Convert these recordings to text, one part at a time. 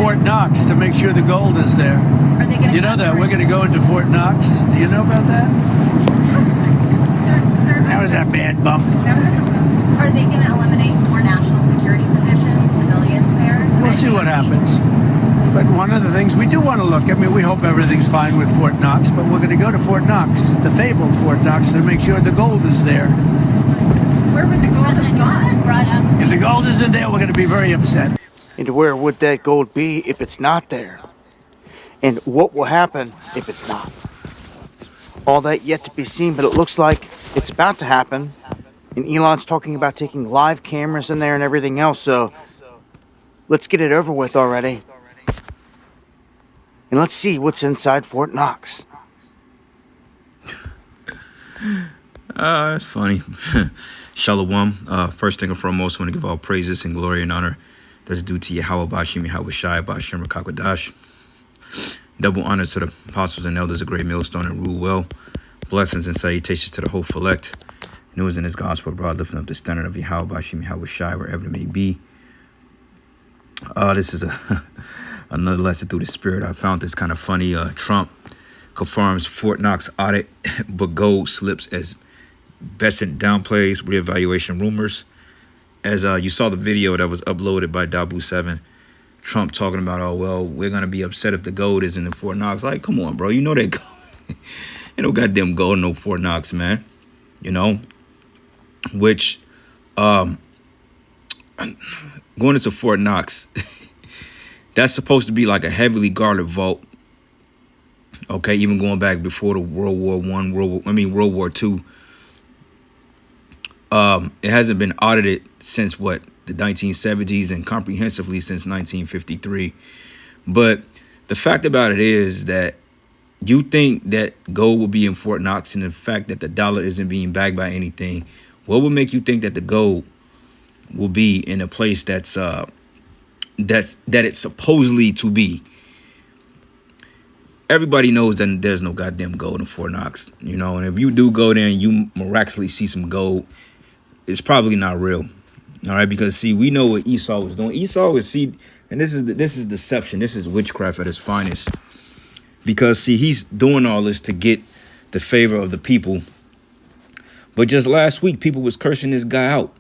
Fort Knox to make sure the gold is there. Are they going to? You know that we're going to go into Fort Knox. Do you know about that? That was a bad bump. Are they going to eliminate more national security positions, civilians there? We'll see what happens. But one of the things we do want to look, I mean, we hope everything's fine with Fort Knox, but we're going to go to Fort Knox, the fabled Fort Knox, to make sure the gold is there. Where would the gold have gone? If the gold isn't there, we're going to be very upset. And where would that gold be if it's not there? And what will happen if it's not? All that yet to be seen, but it looks like it's about to happen. And Elon's talking about taking live cameras in there and everything else, so let's get it over with already. And let's see what's inside Fort Knox. That's funny. Shalom. First thing and foremost, I want to give all praises and glory and honor that's due to Yahweh Bashim, Yahweh Shai, Bashim Rakakwadash. Double honors to the apostles and elders of Great Millstone and rule well. Blessings and salutations to the whole elect. News in this gospel abroad, lifting up the standard of Yahweh Bashim, Yahweh Shai, wherever it may be. This is another lesson through the spirit. I found this kind of funny. Trump confirms Fort Knox audit, but gold slips as Besant downplays reevaluation rumors. As you saw the video that was uploaded by Dabu7, Trump talking about, oh, well, we're going to be upset if the gold isn't in Fort Knox. Like, come on, bro. You know that gold. Ain't no goddamn gold in no Fort Knox, man. You know? Which, going into Fort Knox, that's supposed to be like a heavily guarded vault. Okay, even going back before the World War World War II. It hasn't been audited since what, the 1970s, and comprehensively since 1953. But the fact about it is that you think that gold will be in Fort Knox, and the fact that the dollar isn't being backed by anything, what would make you think that the gold will be in a place that it's supposedly to be? Everybody knows that there's no goddamn gold in Fort Knox, you know. And if you do go there and you miraculously see some gold, it's probably not real. All right, because see, we know what Esau was doing. Esau was, see, and this is deception. This is witchcraft at its finest. Because see, he's doing all this to get the favor of the people. But just last week, people was cursing this guy out,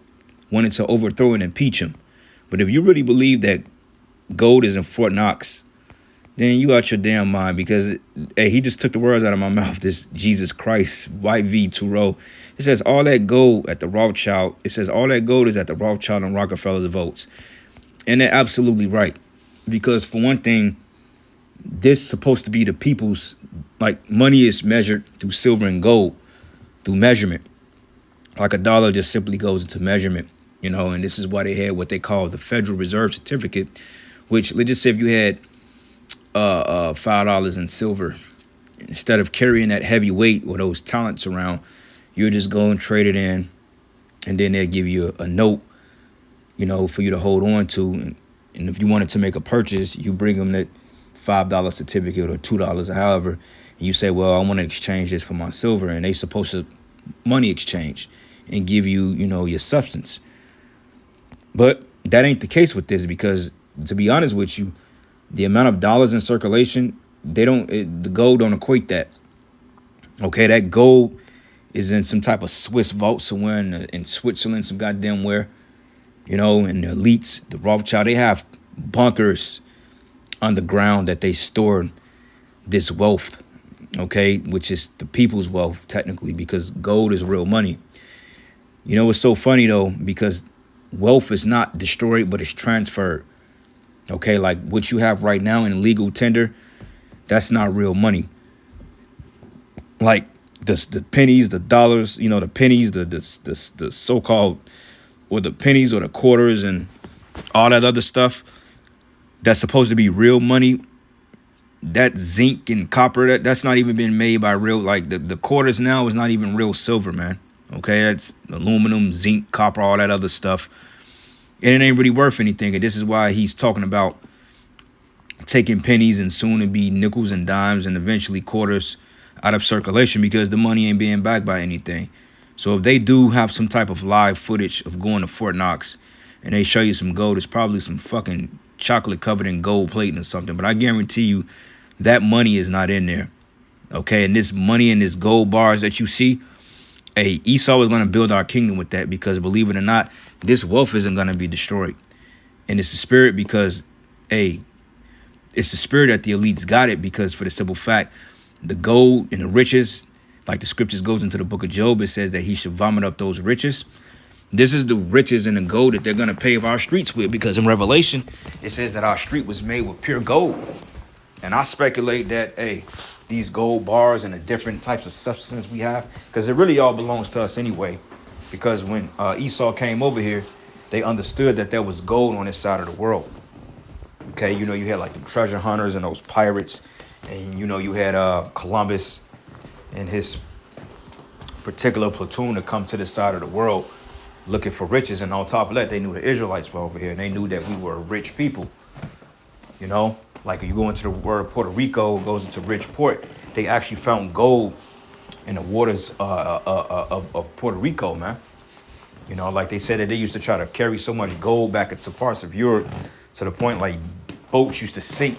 wanted to overthrow and impeach him. But if you really believe that gold is in Fort Knox, then you out your damn mind, because hey, he just took the words out of my mouth. This Jesus Christ, YV Turo. It says all that gold at the Rothschild. It says all that gold is at the Rothschild and Rockefeller's votes. And they're absolutely right. Because for one thing, this is supposed to be the people's, like, money is measured through silver and gold, through measurement. Like a dollar just simply goes into measurement, you know, and this is why they had what they call the Federal Reserve Certificate, which, let's just say if you had $5 in silver, instead of carrying that heavy weight or those talents around, you just go and trade it in, and then they'll give you a note, you know, for you to hold on to. And if you wanted to make a purchase, you bring them that $5 certificate or $2 or however, and you say, well, I want to exchange this for my silver, and they supposed to money exchange and give you, you know, your substance. But that ain't the case with this, because to be honest with you, the amount of dollars in circulation, the gold don't equate that. Okay, that gold is in some type of Swiss vault somewhere in Switzerland, some goddamn where, you know, and the elites, the Rothschild, they have bunkers underground that they store this wealth, okay, which is the people's wealth technically, because gold is real money. You know, it's so funny though, because wealth is not destroyed, but it's transferred. Okay, like what you have right now in legal tender, that's not real money. Like the pennies, the dollars, you know, the pennies, the so-called, or the pennies or the quarters and all that other stuff that's supposed to be real money. That zinc and copper, that's not even been made by real, like the quarters now is not even real silver, man. Okay, that's aluminum, zinc, copper, all that other stuff. And it ain't really worth anything. And this is why he's talking about taking pennies and soon to be nickels and dimes and eventually quarters out of circulation, because the money ain't being backed by anything. So if they do have some type of live footage of going to Fort Knox and they show you some gold, it's probably some fucking chocolate covered in gold plating or something. But I guarantee you that money is not in there. Okay, and this money and this gold bars that you see, hey, Esau is going to build our kingdom with that, because believe it or not, this wealth isn't going to be destroyed. And it's the spirit because, hey, it's the spirit that the elites got it, because for the simple fact, the gold and the riches, like the scriptures goes into the book of Job, it says that he should vomit up those riches. This is the riches and the gold that they're going to pave our streets with, because in Revelation, it says that our street was made with pure gold. And I speculate that, hey, these gold bars and the different types of substance we have, because it really all belongs to us anyway. Because when Esau came over here, they understood that there was gold on this side of the world. Okay, you know, you had like the treasure hunters and those pirates. And, you know, you had Columbus and his particular platoon to come to this side of the world looking for riches. And on top of that, they knew the Israelites were over here. And they knew that we were rich people. You know, like if you go into the word Puerto Rico, goes into rich port. They actually found gold in the waters of Puerto Rico, man. You know, like they said that they used to try to carry so much gold back into parts of Europe to the point like boats used to sink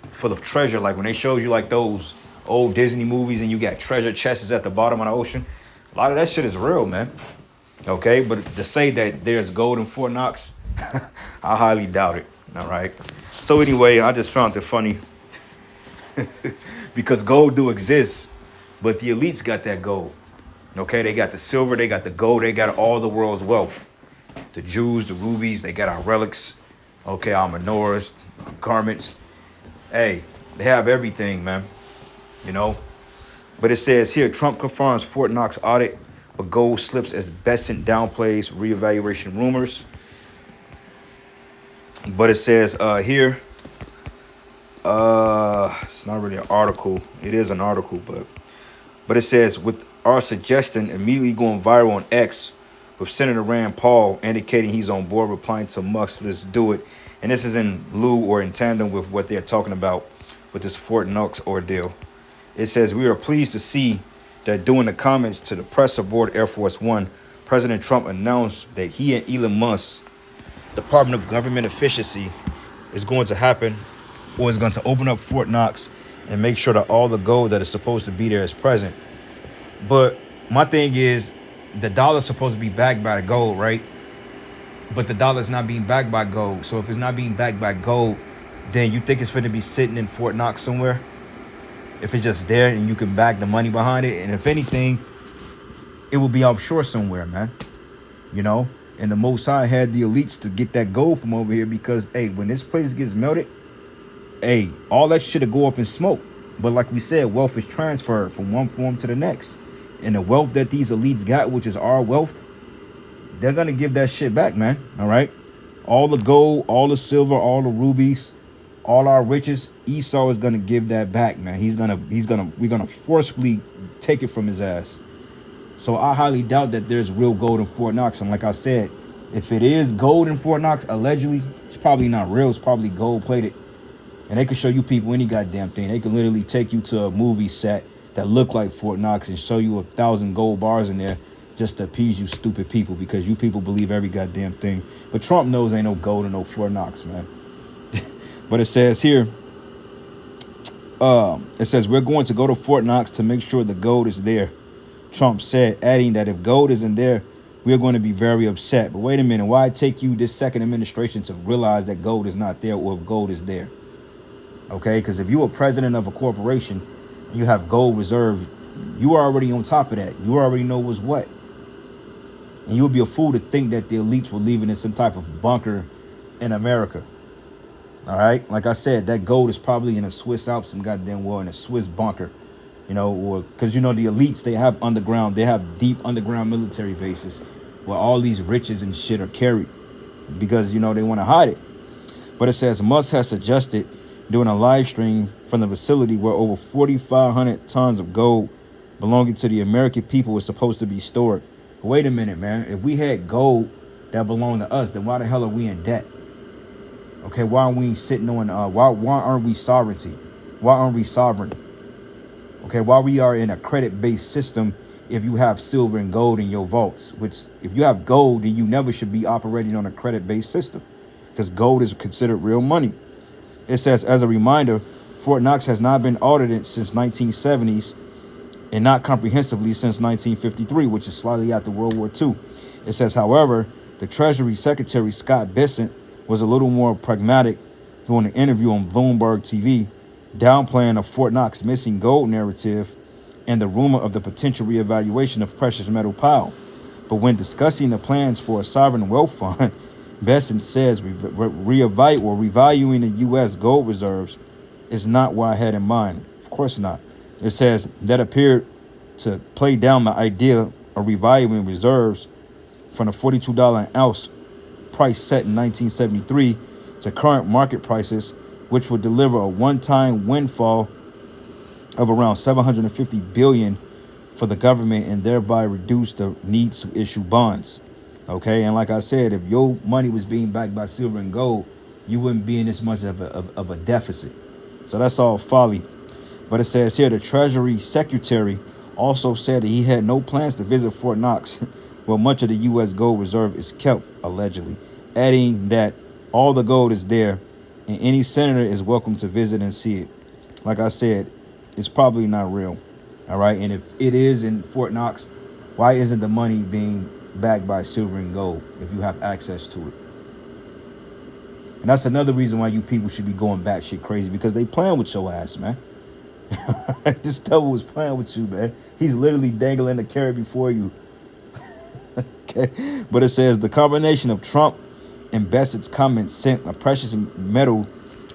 full of treasure. Like when they showed you like those old Disney movies and you got treasure chests at the bottom of the ocean, a lot of that shit is real, man. Okay, but to say that there's gold in Fort Knox, I highly doubt it. All right. So anyway, I just found it funny because gold do exist, but the elites got that gold. Okay, they got the silver, they got the gold, they got all the world's wealth. The jewels, the rubies, they got our relics. Okay, our menorahs, garments. Hey, they have everything, man. You know, but it says here, Trump confirms Fort Knox audit, but gold slips as Besant downplays reevaluation rumors. But it says here, it's not really an article. It is an article, but it says with our suggestion immediately going viral on X, with Senator Rand Paul indicating he's on board, replying to Musk's "Let's do it." And this is in lieu or in tandem with what they're talking about with this Fort Knox ordeal. It says, we are pleased to see that during the comments to the press aboard Air Force One, President Trump announced that he and Elon Musk, Department of Government Efficiency, is going to happen, or is going to open up Fort Knox and make sure that all the gold that is supposed to be there is present. But my thing is, the dollar's supposed to be backed by the gold, right? But the dollar's not being backed by gold. So if it's not being backed by gold, then you think it's going to be sitting in Fort Knox somewhere? If it's just there and you can back the money behind it. And if anything, it will be offshore somewhere, man. You know? And the Most High had the elites to get that gold from over here because, hey, when this place gets melted, hey, all that shit'll go up in smoke. But like we said, wealth is transferred from one form to the next. And the wealth that these elites got, which is our wealth, they're going to give that shit back, man. All right? All the gold, all the silver, all the rubies, all our riches, Esau is going to give that back, man. We're going to forcibly take it from his ass. So I highly doubt that there's real gold in Fort Knox. And like I said, if it is gold in Fort Knox, allegedly, it's probably not real. It's probably gold plated. And they can show you people any goddamn thing. They can literally take you to a movie set that look like Fort Knox and show you 1,000 gold bars in there just to appease you stupid people, because you people believe every goddamn thing. But Trump knows ain't no gold in no Fort Knox, man. But it says here, it says, we're going to go to Fort Knox to make sure the gold is there, Trump said, adding that if gold isn't there, we're going to be very upset. But wait a minute, why take you this second administration to realize that gold is not there, or if gold is there? Okay, because if you're a president of a corporation and you have gold reserve, you are already on top of that. You already know what's what. And you'll be a fool to think that the elites were leaving in some type of bunker in America. All right, like I said, that gold is probably in a Swiss Alps, some goddamn well, in a Swiss bunker, you know, or because, you know, the elites, they have deep underground military bases where all these riches and shit are carried because, you know, they want to hide it. But it says Musk has suggested doing a live stream from the facility where over 4,500 tons of gold belonging to the American people was supposed to be stored. Wait a minute, man. If we had gold that belonged to us, then why the hell are we in debt? Okay, why aren't we sitting on, why aren't we sovereignty? Why aren't we sovereign? Okay, why we are in a credit-based system if you have silver and gold in your vaults, which if you have gold, then you never should be operating on a credit-based system. because gold is considered real money. It says, as a reminder, Fort Knox has not been audited since 1970s and not comprehensively since 1953, which is slightly after World War II. It says, however, the Treasury Secretary Scott Bessent was a little more pragmatic during an interview on Bloomberg TV, downplaying a Fort Knox missing gold narrative and the rumor of the potential reevaluation of precious metal pile. But when discussing the plans for a sovereign wealth fund, Bessent says revaluing the U.S. gold reserves is not what I had in mind. Of course not. It says that appeared to play down the idea of revaluing reserves from the $42 an ounce price set in 1973 to current market prices, which would deliver a one-time windfall of around $750 billion for the government and thereby reduce the needs to issue bonds. Okay, and like I said, if your money was being backed by silver and gold, you wouldn't be in this much of a deficit. So that's all folly. But it says here the Treasury Secretary also said that he had no plans to visit Fort Knox, where much of the U.S. gold reserve is kept, allegedly, adding that all the gold is there and any senator is welcome to visit and see it. Like I said, it's probably not real. All right, and if it is in Fort Knox, why isn't the money being backed by silver and gold if you have access to it? And that's another reason why you people should be going batshit crazy, because they playing with your ass, man. This devil was playing with you, man. He's literally dangling the carrot before you. Okay, but it says the combination of Trump and Bessett's comments sent a precious metal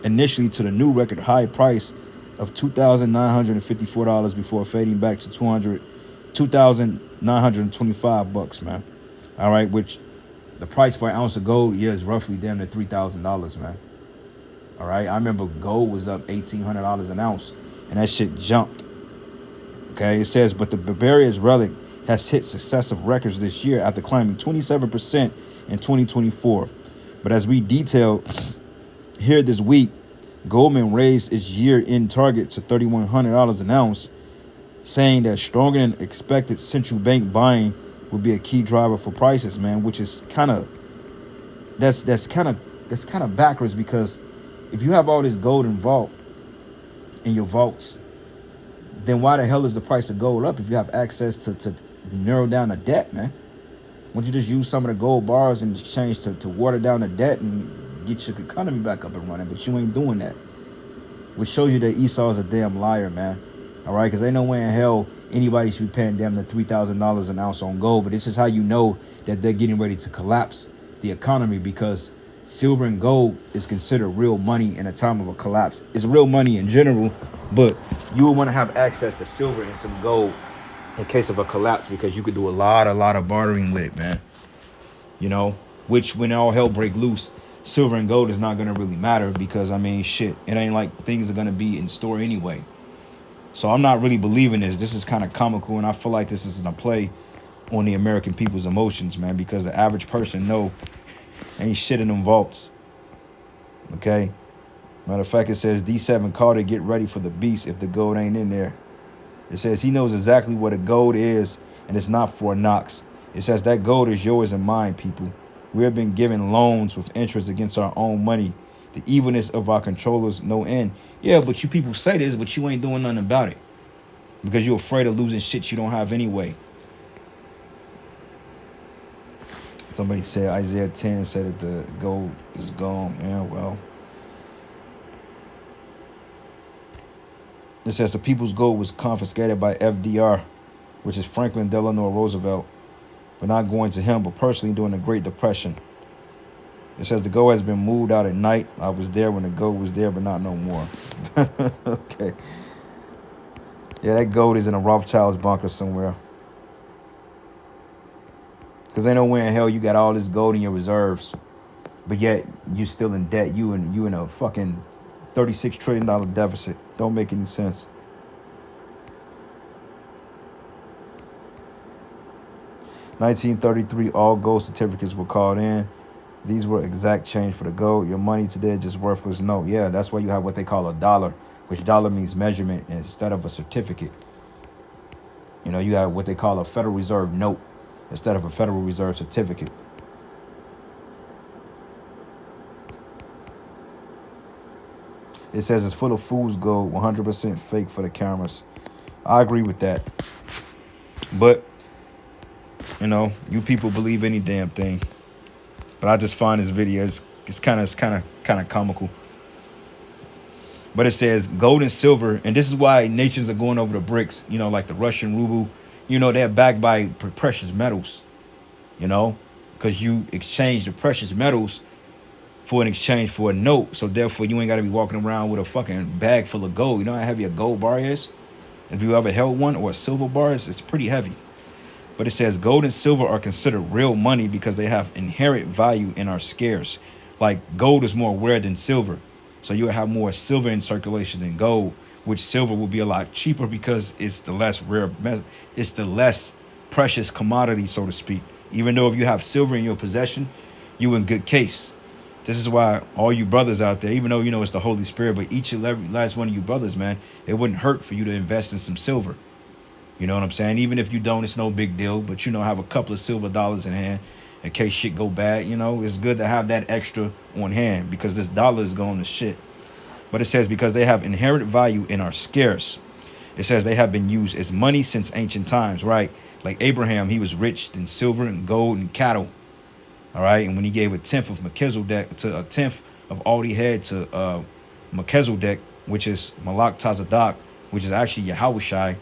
initially to the new record high price of $2,954 before fading back to $2,925, man. All right, which the price for an ounce of gold, yeah, is roughly damn near $3,000, man. All right, I remember gold was up $1,800 an ounce, and that shit jumped. Okay, it says, but the Bavaria's relic has hit successive records this year after climbing 27% in 2024. But as we detailed here this week, Goldman raised its year-end target to $3,100 an ounce, saying that stronger than expected central bank buying would be a key driver for prices, man. Which is kind of that's kind of backwards, because if you have all this gold in your vaults, then why the hell is the price of gold up if you have access to narrow down the debt, man? Why don't you just use some of the gold bars in exchange to water down the debt and get your economy back up and running? But you ain't doing that, which shows you that Esau's a damn liar, man. All right, because ain't no way in hell anybody should be paying damn near $3,000 an ounce on gold. But this is how you know that they're getting ready to collapse the economy, because silver and gold is considered real money in a time of a collapse. It's real money in general, but you will want to have access to silver and some gold in case of a collapse, because you could do a lot of bartering with it, man. You know, which when all hell break loose, silver and gold is not going to really matter, because, I mean, shit, it ain't like things are going to be in store anyway. So I'm not really believing this. This is kind of comical, and I feel like this is a play on the American people's emotions, man, because the average person know ain't shit in them vaults. Okay? Matter of fact, it says D7 Carter, get ready for the beast if the gold ain't in there. It says he knows exactly what a gold is, and it's not Fort Knox. It says that gold is yours and mine, people. We have been given loans with interest against our own money. The evilness of our controllers, no end. Yeah, but you people say this, but you ain't doing nothing about it, because you're afraid of losing shit you don't have anyway. Somebody said Isaiah 10 said that the gold is gone. Yeah, well. It says the people's gold was confiscated by FDR, which is Franklin Delano Roosevelt, but not going to him, but personally during the Great Depression. It says the gold has been moved out at night. I was there when the gold was there, but not no more. Okay. Yeah, that gold is in a Rothschild's bunker somewhere. Because ain't no way in hell you got all this gold in your reserves, but yet you still in debt. You in a fucking $36 trillion deficit. Don't make any sense. (1933) All gold certificates were called in. These were exact change for the gold. Your money today is just worthless note. Yeah, that's why you have what they call a dollar, which dollar means measurement instead of a certificate. You know, you have what they call a Federal Reserve note instead of a Federal Reserve certificate. It says it's full of fool's gold, 100% fake for the cameras. I agree with that. But, you know, you people believe any damn thing. But I just find this video, it's kind of comical. But it says gold and silver, and this is why nations are going over the bricks, you know, like the Russian ruble. You know, they're backed by precious metals, you know, because you exchange the precious metals for an exchange for a note. So therefore, you ain't got to be walking around with a fucking bag full of gold. You know how heavy a gold bar is? If you ever held one, or a silver bar, it's pretty heavy. But it says gold and silver are considered real money because they have inherent value and are scarce. Like gold is more rare than silver. So you'll have more silver in circulation than gold, which silver will be a lot cheaper because it's the less rare, it's the less precious commodity, so to speak. Even though if you have silver in your possession, you in good case. This is why all you brothers out there, even though you know it's the Holy Spirit, but each and every last one of you brothers, man, it wouldn't hurt for you to invest in some silver. You know what I'm saying? Even if you don't, it's no big deal. But, you know, have a couple of silver dollars in hand in case shit go bad. You know, it's good to have that extra on hand because this dollar is going to shit. But it says because they have inherent value and are scarce. It says they have been used as money since ancient times, right? Like Abraham, he was rich in silver and gold and cattle. All right. And when he gave a tenth of Melchizedek to a tenth of all he had to Melchizedek, which is Malak Tazadak, which is actually Yahushai,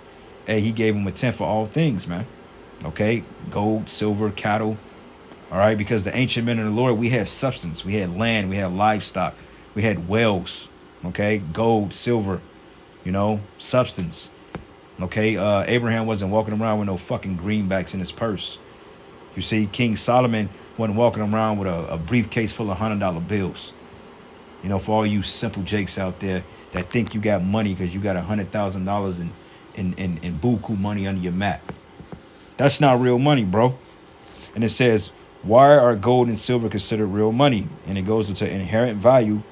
hey, he gave him a tenth for all things, man. Okay. Gold, silver, cattle. All right. Because the ancient men of the Lord, we had substance. We had land. We had livestock. We had wells. Okay. Gold, silver, you know, substance. Okay. Abraham wasn't walking around with no fucking greenbacks in his purse. You see, King Solomon wasn't walking around with a briefcase full of $100 bills. You know, for all you simple jakes out there that think you got money because you got $100,000 in buku money under your mat. That's not real money, bro. And it says, why are gold and silver considered real money? And it goes into inherent value.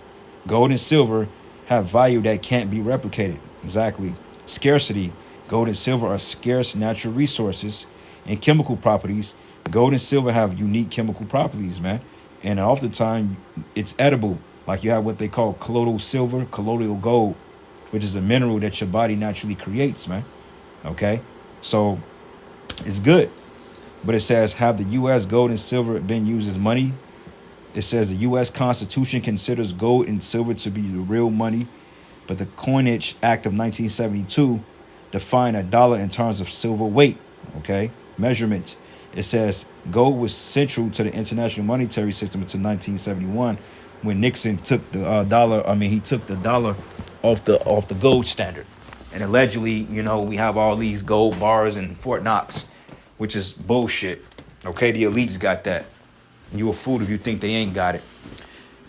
Gold and silver have value that can't be replicated. Exactly. Scarcity. Gold and silver are scarce natural resources and chemical properties. Gold and silver have unique chemical properties, man. And oftentimes it's edible. Like you have what they call colloidal silver, colloidal gold, which is a mineral that your body naturally creates, man. Okay? So it's good. But it says, have the U.S. gold and silver been used as money? It says the U.S. Constitution considers gold and silver to be the real money. But the Coinage Act of 1972 defined a dollar in terms of silver weight. Okay? Measurement. It says gold was central to the international monetary system until 1971 when Nixon took the dollar. I mean, he took the dollar off the gold standard. And allegedly, you know, we have all these gold bars in Fort Knox, which is bullshit. Okay, the elites got that. You a fool if you think they ain't got it.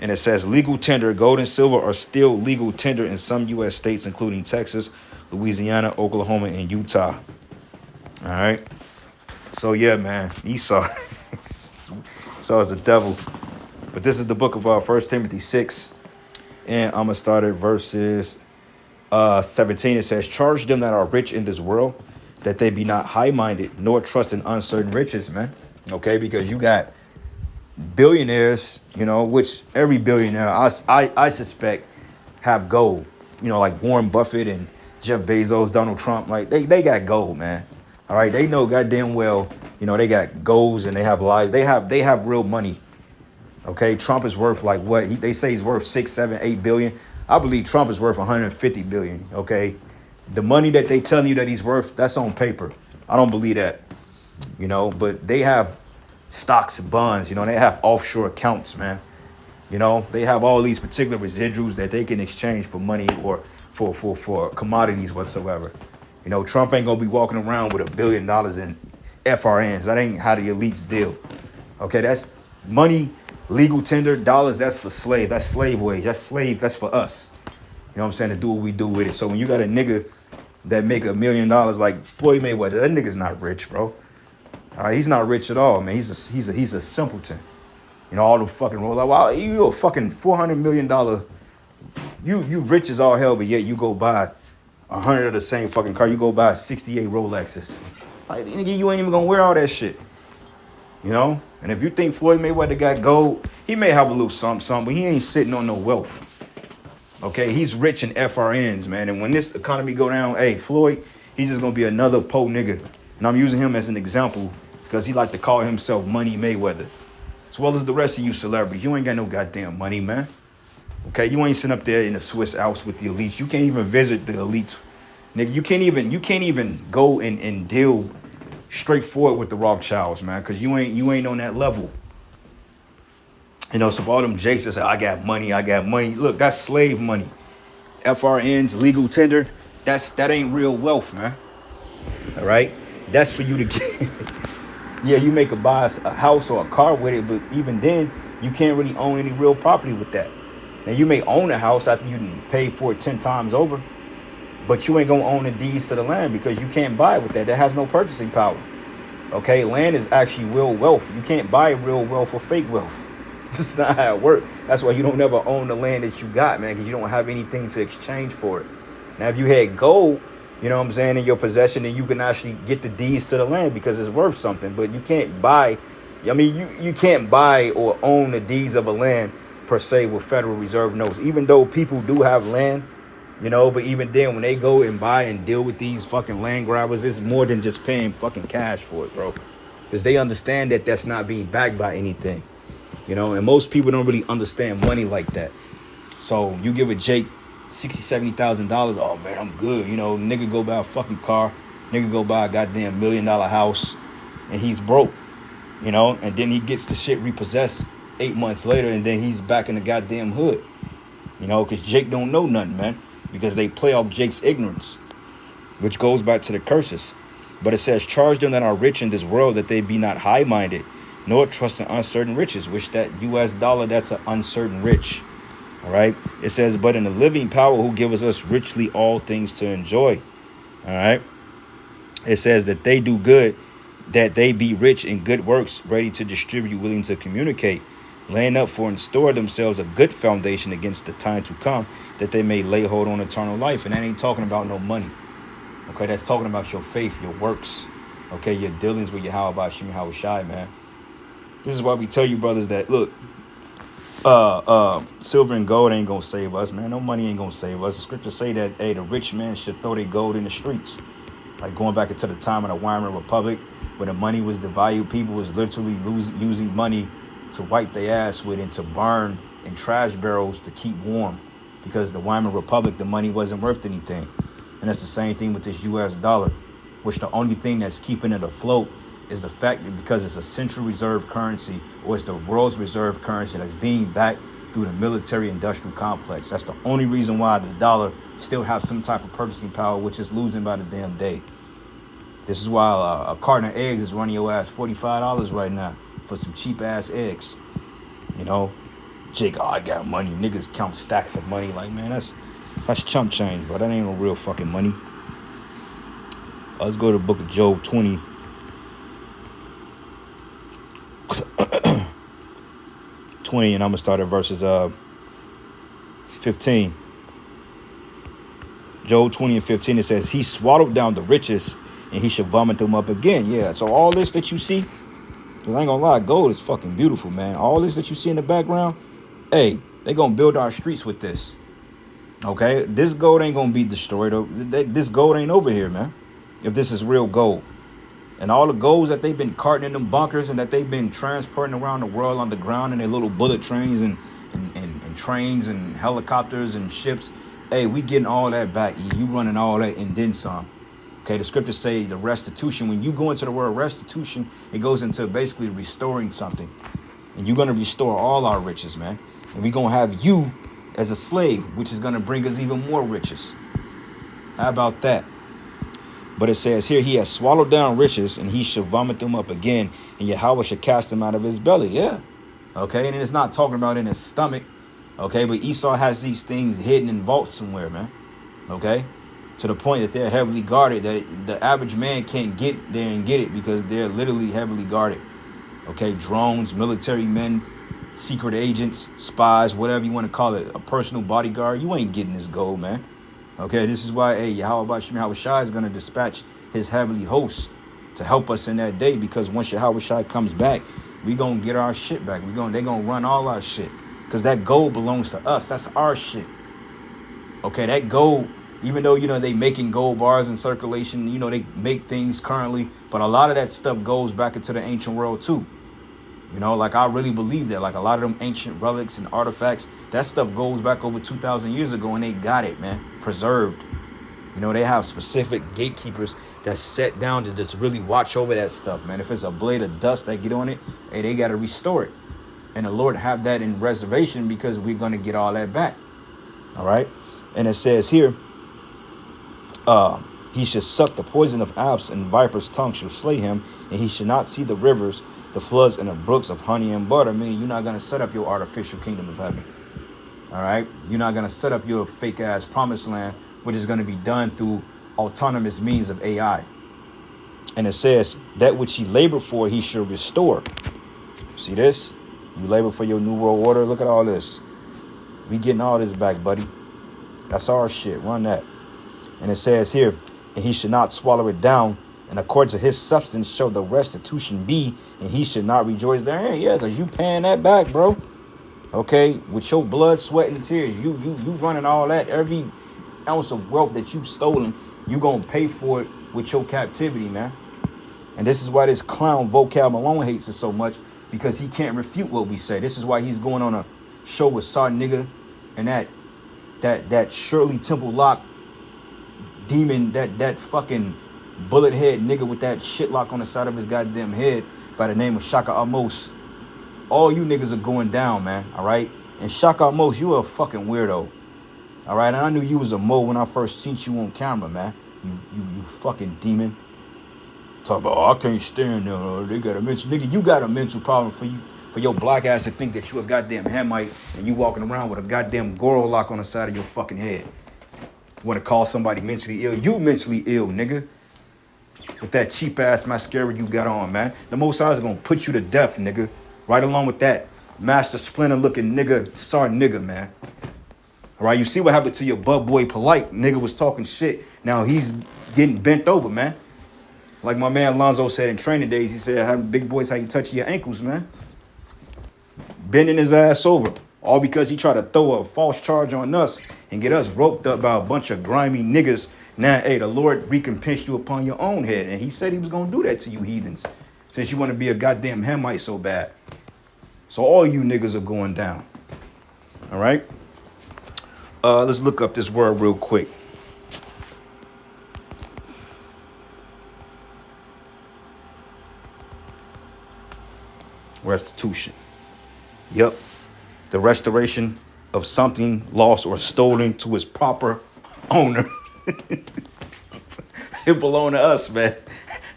And it says legal tender. Gold and silver are still legal tender in some U.S. states, including Texas, Louisiana, Oklahoma, and Utah. All right. So, yeah, man, Esau. Esau is the devil. But this is the book of 1 Timothy 6. And I'm going to start at verses 17. It says, charge them that are rich in this world, that they be not high-minded, nor trust in uncertain riches, man. Okay, because you got billionaires, you know, which every billionaire, I suspect, have gold. You know, like Warren Buffett and Jeff Bezos, Donald Trump. Like, they got gold, man. All right, they know goddamn well, you know, they got goals and they have lives. They have real money. Okay, Trump is worth like what? They say he's worth 6, 7, 8 billion. I believe Trump is worth 150 billion. Okay, the money that they telling you that he's worth, that's on paper. I don't believe that, you know, but they have stocks and bonds, you know, they have offshore accounts, man. You know, they have all these particular residuals that they can exchange for money or for commodities whatsoever. You know, Trump ain't gonna be walking around with $1 billion in FRNs. That ain't how the elites deal. Okay, that's money, legal tender, dollars, that's for slave. That's slave wage. That's slave, that's for us. You know what I'm saying? To do what we do with it. So when you got a nigga that make $1 million like Floyd Mayweather, that nigga's not rich, bro. All right, he's not rich at all, man. He's a simpleton. You know, all the fucking roll like, wow, you a fucking $400 million. You rich as all hell, but yet you go buy 100 of the same fucking car. You go buy 68 Rolexes. Like, nigga, you ain't even gonna wear all that shit. You know? And if you think Floyd Mayweather got gold, he may have a little something, but he ain't sitting on no wealth. Okay, he's rich in FRNs, man. And when this economy go down, hey, Floyd, he's just gonna be another po nigga. And I'm using him as an example because he like to call himself Money Mayweather. As well as the rest of you celebrities. You ain't got no goddamn money, man. Okay, you ain't sitting up there in the Swiss Alps with the elites. You can't even visit the elites. Nigga, you can't even go and deal straightforward with the Rothschilds, man, because you ain't on that level. You know, so for all them jakes that say, I got money. Look, that's slave money. FRNs, legal tender, that ain't real wealth, man. All right? That's for you to get. Yeah, you make buy a house or a car with it, but even then, you can't really own any real property with that. Now, you may own a house after you paid for it 10 times over, but you ain't gonna own the deeds to the land because you can't buy it with that. That has no purchasing power. Okay, land is actually real wealth. You can't buy real wealth or fake wealth. This is not how it works. That's why you don't never own the land that you got, man, because you don't have anything to exchange for it. Now, if you had gold, you know what I'm saying, in your possession, then you can actually get the deeds to the land because it's worth something. But you can't buy, I mean, you can't buy or own the deeds of a land per se with Federal Reserve notes, even though people do have land, you know, but even then when they go and buy and deal with these fucking land grabbers, it's more than just paying fucking cash for it, bro. Because they understand that that's not being backed by anything. You know, and most people don't really understand money like that. So you give a Jake $60,000, $70,000, oh man, I'm good. You know, nigga go buy a fucking car, nigga go buy a goddamn $1 million house, and he's broke. You know, and then he gets the shit repossessed 8 months later, and then he's back in the goddamn hood. You know, because Jake don't know nothing, man. Because they play off Jake's ignorance, which goes back to the curses. But it says, charge them that are rich in this world that they be not high-minded, nor trust in uncertain riches, which that US dollar, that's an uncertain rich. All right. It says, but in the living power who giveth us richly all things to enjoy. All right. It says that they do good, that they be rich in good works, ready to distribute, willing to communicate, laying up for and store themselves a good foundation against the time to come, that they may lay hold on eternal life. And that ain't talking about no money. Okay. That's talking about your faith, your works. Okay. Your dealings with your how shy, man. This is why we tell you, brothers, that look, silver and gold ain't gonna save us, man. No money ain't gonna save us. The scriptures say that, hey, the rich man should throw their gold in the streets. Like going back into the time of the Weimar Republic, when the money was devalued, people was literally using money to wipe their ass with and to burn in trash barrels to keep warm, because the Weimar Republic, the money wasn't worth anything. And that's the same thing with this US dollar, which the only thing that's keeping it afloat is the fact that because it's a central reserve currency, or it's the world's reserve currency that's being backed through the military industrial complex. That's the only reason why the dollar still has some type of purchasing power, which is losing by the damn day. This is why a carton of eggs is running your ass $45 right now for some cheap ass eggs. You know, Jake, oh, I got money. Niggas count stacks of money. Like, man, that's chump change, bro. That ain't no real fucking money. Let's go to the book of Job 20. 20, and I'm gonna start at verses 15. Job 20 and 15, it says, he swallowed down the riches and he should vomit them up again. Yeah, so all this that you see, because I ain't gonna lie, gold is fucking beautiful, man. All this that you see in the background, hey, they gonna build our streets with this. Okay, this gold ain't gonna be destroyed. This gold ain't over here, man, if this is real gold. And all the golds that they've been carting in them bunkers and that they've been transporting around the world underground in their little bullet trains and trains and helicopters and ships. Hey, we getting all that back. You running all that and then some. Okay, the scriptures say the restitution. When you go into the word restitution, it goes into basically restoring something. And you're going to restore all our riches, man. And we're going to have you as a slave, which is going to bring us even more riches. How about that? But it says here, he has swallowed down riches and he shall vomit them up again, and Yahweh shall cast them out of his belly. Yeah. Okay. And it's not talking about in his stomach. Okay. But Esau has these things hidden in vaults somewhere, man. Okay. To the point that they're heavily guarded, that the average man can't get there and get it because they're literally heavily guarded. Okay. Drones, military men, secret agents, spies, whatever you want to call it, a personal bodyguard. You ain't getting this gold, man. Okay, this is why, hey, Yahweh Shai is going to dispatch his heavenly hosts to help us in that day, because once Yahweh Shai comes back, we going to get our shit back. They're going to run all our shit, because that gold belongs to us. That's our shit. Okay, that gold, even though, they making gold bars in circulation, they make things currently, but a lot of that stuff goes back into the ancient world too. Like I really believe that. Like a lot of them ancient relics and artifacts, that stuff goes back over 2,000 years ago, and they got it, man, preserved. They have specific gatekeepers that set down to just really watch over that stuff, man. If it's a blade of dust that get on it, hey, they got to restore it. And the Lord have that in reservation because we're going to get all that back. All right. And it says here, he should suck the poison of apes, and viper's tongue shall slay him, and he should not see the rivers, the floods, and the brooks of honey and butter. Meaning you're not going to set up your artificial kingdom of heaven. All right. You're not going to set up your fake ass promised land, which is going to be done through autonomous means of AI. And it says that which he labored for, he shall restore. See this? You labor for your new world order. Look at all this. We getting all this back, buddy. That's our shit. Run that. And it says here, and he should not swallow it down, and according to his substance shall the restitution be, and he should not rejoice therein. Yeah, because you paying that back, bro. Okay, with your blood, sweat, and tears, you running all that. Every ounce of wealth that you've stolen, you gonna pay for it with your captivity, man. And this is why this clown vocab Malone hates us so much, because he can't refute what we say. This is why he's going on a show with Sar Nigga and that Shirley Temple Lock demon, that fucking bullet head nigga with that shit lock on the side of his goddamn head by the name of Shaka Amos. All you niggas are going down, man. All right. And Shaka Amos, you a fucking weirdo. All right. And I knew you was a mole when I first seen you on camera, man. You fucking demon. Talk about, oh, I can't stand them. They got a mental, nigga. You got a mental problem for your black ass to think that you a goddamn Hamite and you walking around with a goddamn Goro lock on the side of your fucking head. Want to call somebody mentally ill? You mentally ill, nigga. With that cheap ass mascara you got on, man. The Most High is gonna put you to death, nigga. Right along with that Master Splinter looking nigga, Sar Nigga, man. All right, you see what happened to your bub boy Polite? Nigga was talking shit. Now he's getting bent over, man. Like my man Lonzo said in training days, he said, "Having big boys, how you touch your ankles, man." Bending his ass over, all because he tried to throw a false charge on us and get us roped up by a bunch of grimy niggas. Now, hey, the Lord recompensed you upon your own head, and he said he was gonna do that to you heathens, since you want to be a goddamn Hamite so bad. So all you niggas are going down. All right. Let's look up this word real quick. Restitution. Yep. The restoration of something lost or stolen to its proper owner. It belongs to us, man.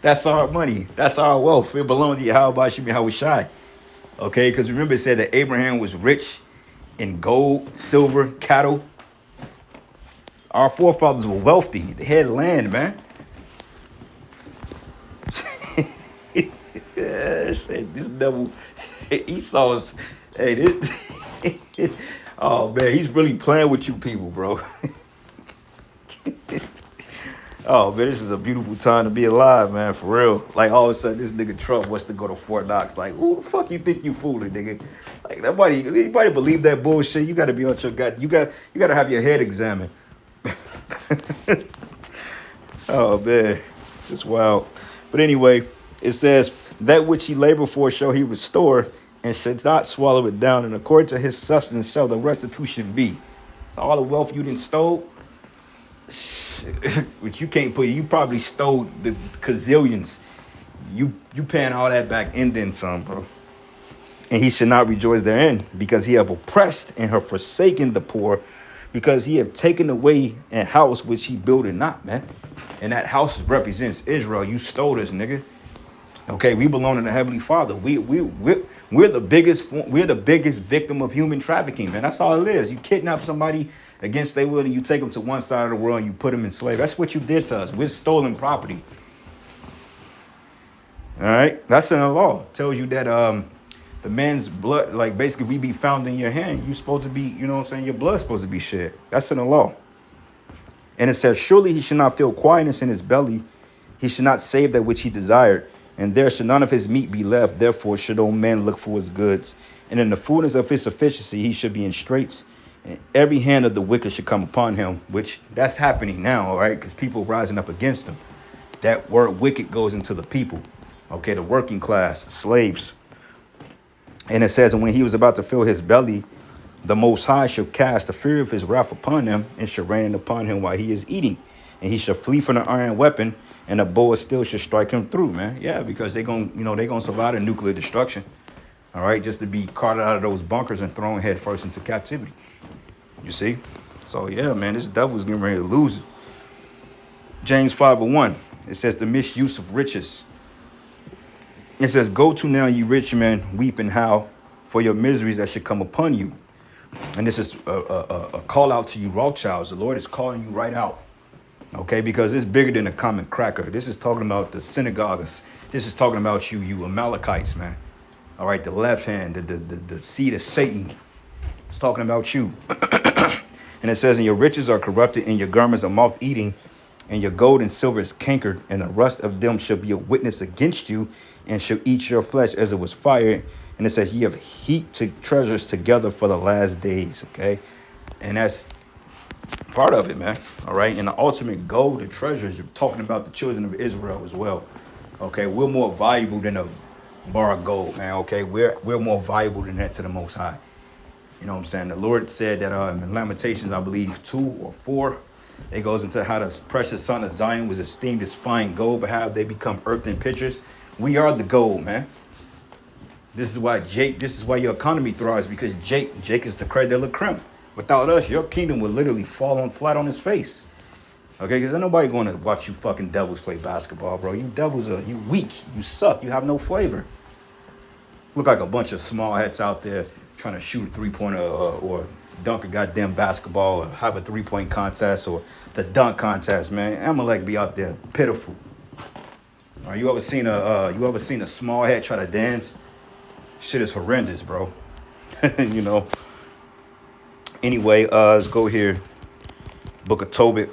That's our money. That's our wealth. It belongs to you. How about you? How we shy? Okay, because remember it said that Abraham was rich in gold, silver, cattle. Our forefathers were wealthy. They had land, man. Shit, this devil, Esau's, hey, this, oh man, he's really playing with you people, bro. Oh man, this is a beautiful time to be alive, man, for real. Like all of a sudden, this nigga Trump wants to go to Fort Knox. Like, who the fuck you think you fooling, nigga? Like, anybody believe that bullshit? You gotta be on your gut. You gotta have your head examined. Oh man, it's wild. But anyway, it says that which he labored for shall he restore, and should not swallow it down. And according to his substance shall the restitution be. So all the wealth you didn't stole, which you can't put, you probably stole the gazillions. You paying all that back and then some, bro. And he should not rejoice therein, because he have oppressed and have forsaken the poor, because he have taken away a house which he builded not, man. And that house represents Israel. You stole this, nigga. Okay, we belong to the Heavenly Father. We're the biggest victim of human trafficking, man. That's all it is. You kidnap somebody against their will and you take them to one side of the world and you put them in slavery. That's what you did to us. We're stolen property. All right, that's in the law. It tells you that the man's blood, like basically we be found in your hand. You supposed to be, you know what I'm saying? Your blood's supposed to be shed. That's in the law. And it says, surely he should not feel quietness in his belly. He should not save that which he desired. And there should none of his meat be left. Therefore should all men look for his goods. And in the fullness of his sufficiency, he should be in straits. And every hand of the wicked should come upon him, which that's happening now, all right? Because people rising up against him. That word wicked goes into the people, okay? The working class, the slaves. And it says, and when he was about to fill his belly, the Most High shall cast the fear of his wrath upon him and shall rain upon him while he is eating. And he shall flee from the iron weapon, and a bow of steel shall strike him through, man. Yeah, because they're going to survive the nuclear destruction, all right, just to be carted out of those bunkers and thrown head first into captivity. You see? So, yeah, man, this devil's getting ready to lose it. James 5:1, it says the misuse of riches. It says, go to now, ye rich men, weep and howl for your miseries that should come upon you. And this is a call out to you, Rothschilds. The Lord is calling you right out, okay? Because it's bigger than a common cracker. This is talking about the synagogues. This is talking about you Amalekites, man. All right, the left hand, the seed of Satan. It's talking about you. And it says, and your riches are corrupted, and your garments are moth-eating, and your gold and silver is cankered, and the rust of them shall be a witness against you, and shall eat your flesh as it was fire. And it says, ye have heaped treasures together for the last days, okay? And that's part of it, man, all right? And the ultimate goal, the treasures, you're talking about the children of Israel as well, okay? We're more valuable than a bar of gold, man, okay? We're more valuable than that to the Most High. You know what I'm saying? The Lord said that in Lamentations, I believe 2 or 4, it goes into how the precious son of Zion was esteemed as fine gold, but how they become earthen pitchers. We are the gold, man. This is why your economy thrives, because Jake is the creme de la creme. Without us, your kingdom would literally fall on flat on his face. Okay, because ain't nobody going to watch you fucking devils play basketball, bro. You devils you weak, you suck, you have no flavor. Look like a bunch of small hats out there trying to shoot a three-pointer or dunk a goddamn basketball or have a three-point contest or the dunk contest, man. Amalek be out there pitiful. All right, you ever seen a small hat try to dance? Shit is horrendous, bro. You know. Anyway, let's go here. Book of Tobit,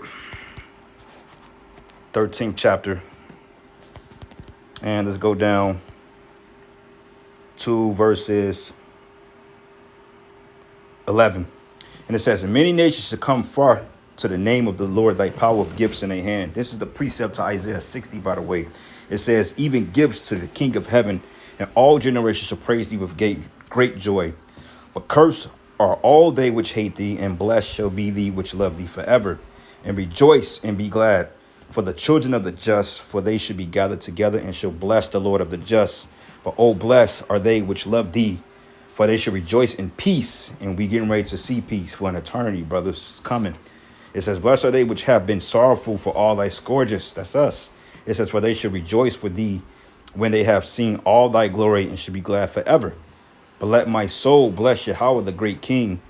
13th chapter. And let's go down to verses 11. And it says, and many nations shall come far to the name of the Lord, thy power of gifts in their hand. This is the precept to Isaiah 60, by the way. It says, even gifts to the King of heaven, and all generations shall praise thee with great joy. But cursed are all they which hate thee, and blessed shall be thee which love thee forever. And rejoice and be glad for the children of the just, for they should be gathered together and shall bless the Lord of the just. But oh, blessed are they which love thee, for they shall rejoice in peace. And we getting ready to see peace for an eternity, brothers. It's coming. It says, blessed are they which have been sorrowful for all thy scourges. That's us. It says, for they shall rejoice for thee when they have seen all thy glory, and shall be glad forever. But let my soul bless Yahweh, the great King.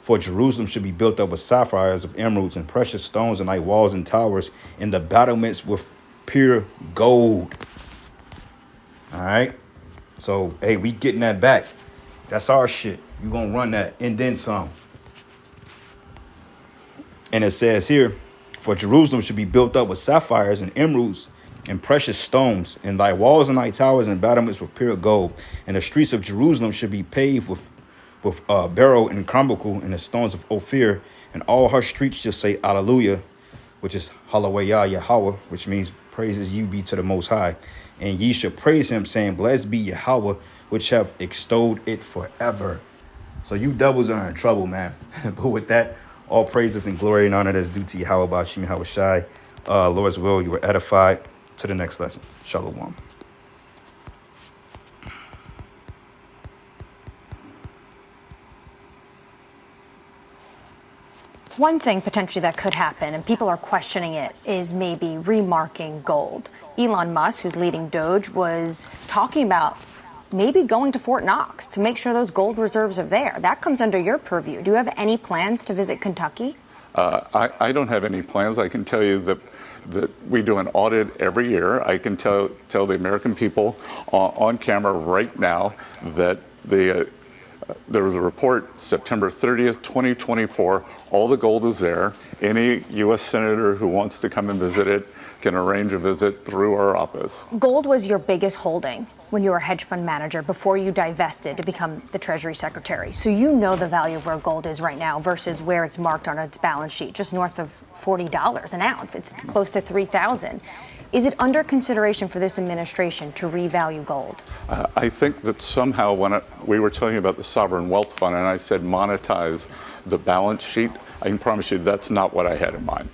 For Jerusalem should be built up with sapphires of emeralds and precious stones, and thy walls and towers, and the battlements with pure gold. All right. So, hey, we getting that back. That's our shit. You gonna run that and then some. And it says here, for Jerusalem should be built up with sapphires and emeralds and precious stones, and thy walls and thy towers and battlements with pure gold. And the streets of Jerusalem should be paved with beryl and carbuncle and the stones of Ophir, and all her streets shall say Alleluia, which is Hallelujah Yahweh, which means praises you be to the Most High. And ye shall praise him, saying, blessed be Yahweh, which have extolled it forever. So you devils are in trouble, man. But with that, all praises and glory and honor that's due to Yahweh Bashim Yahweh Shai. Lord's will, you were edified. To the next lesson. Shalom. One thing potentially that could happen, and people are questioning it, is maybe remarking gold. Elon Musk, who's leading Doge, was talking about maybe going to Fort Knox to make sure those gold reserves are there. That comes under your purview. Do you have any plans to visit Kentucky? I don't have any plans. I can tell you that we do an audit every year. I can tell the American people on camera right now that There was a report September 30th, 2024. All the gold is there. Any U.S. senator who wants to come and visit it can arrange a visit through our office. Gold was your biggest holding when you were a hedge fund manager before you divested to become the Treasury Secretary. So you know the value of where gold is right now versus where it's marked on its balance sheet, just north of $40 an ounce. It's close to $3,000. Is it under consideration for this administration to revalue gold? I think that somehow when we were talking about the sovereign wealth fund and I said monetize the balance sheet, I can promise you that's not what I had in mind.